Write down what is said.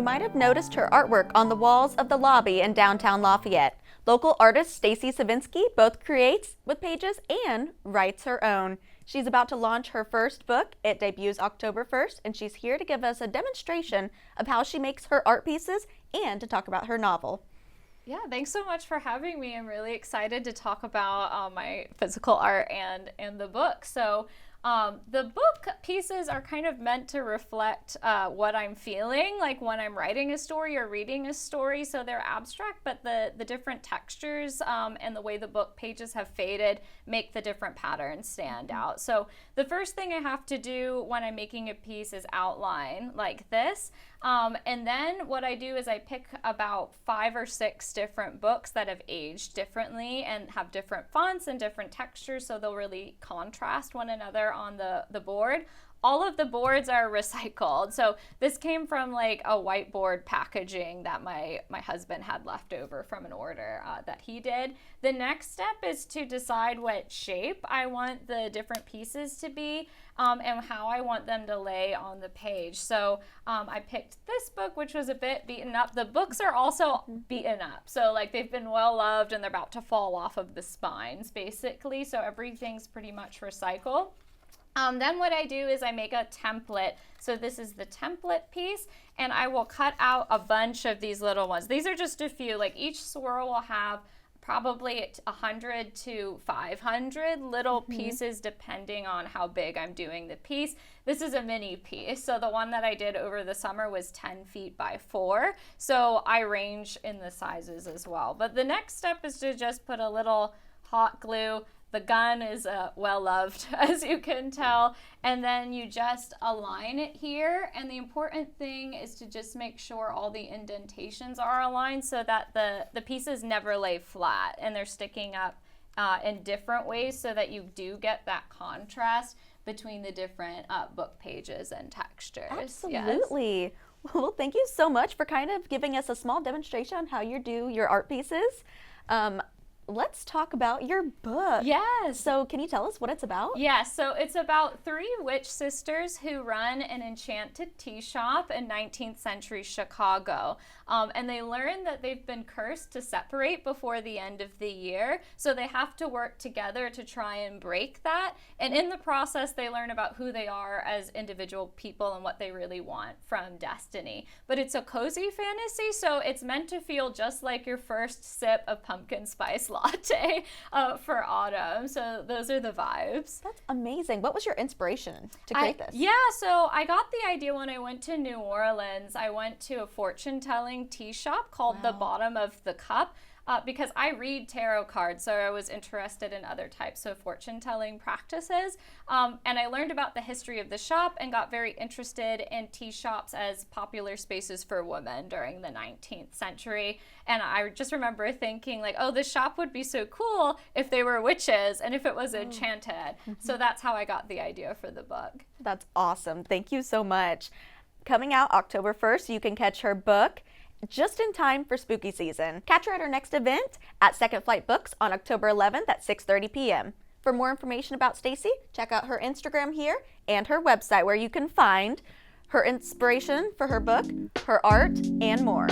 You might have noticed her artwork on the walls of the lobby in downtown Lafayette. Local artist Stacy Savinsky both creates with pages and writes her own. She's about to launch her first book. It debuts October 1st, and she's here to give us a demonstration of how she makes her art pieces and to talk about her novel. Yeah, thanks so much for having me. I'm really excited to talk about my physical art and the book. So the book pieces are kind of meant to reflect what I'm feeling, like when I'm writing a story or reading a story. So they're abstract, but the different textures and the way the book pages have faded make the different patterns stand out. So the first thing I have to do when I'm making a piece is outline like this. And then what I do is I pick about 5 or 6 different books that have aged differently and have different fonts and different textures, so they'll really contrast one another on the board. All of the boards are recycled. So this came from like a whiteboard packaging that my husband had left over from an order that he did. The next step is to decide what shape I want the different pieces to be and how I want them to lay on the page. So I picked this book, which was a bit beaten up. The books are also beaten up. So like they've been well loved and they're about to fall off of the spines basically. So everything's pretty much recycled. Then what I do is I make a template. So this is the template piece, and I will cut out a bunch of these little ones. These are just a few. Like each swirl will have probably 100 to 500 little pieces depending on how big I'm doing the piece. This is a mini piece. So the one that I did over the summer was 10 feet by 4. So I range in the sizes as well. But the next step is to just put a little hot glue. The gun is well loved, as you can tell, and then you just align it here. And the important thing is to just make sure all the indentations are aligned so that the pieces never lay flat and they're sticking up in different ways so that you do get that contrast between the different book pages and textures. Absolutely. Yes. Well, thank you so much for kind of giving us a small demonstration on how you do your art pieces. Let's talk about your book. Yes. So can you tell us what it's about? Yes, so it's about 3 witch sisters who run an enchanted tea shop in 19th century Chicago. And they learn that they've been cursed to separate before the end of the year. So they have to work together to try and break that. And in the process, they learn about who they are as individual people and what they really want from destiny. But it's a cozy fantasy, so it's meant to feel just like your first sip of pumpkin spice latte for autumn. So those are the vibes. That's amazing. What was your inspiration to create this? Yeah, so I got the idea when I went to New Orleans. I went to a fortune-telling tea shop called The Bottom of the Cup. Because I read tarot cards, so I was interested in other types of fortune-telling practices. And I learned about the history of the shop and got very interested in tea shops as popular spaces for women during the 19th century. And I just remember thinking like, oh, this shop would be so cool if they were witches and if it was enchanted. So that's how I got the idea for the book. That's awesome. Thank you so much. Coming out October 1st, you can catch her book just in time for spooky season. Catch her at her next event at Second Flight Books on October 11th at 6:30 p.m. For more information about Stacy, check out her Instagram here and her website where you can find her inspiration for her book, her art, and more.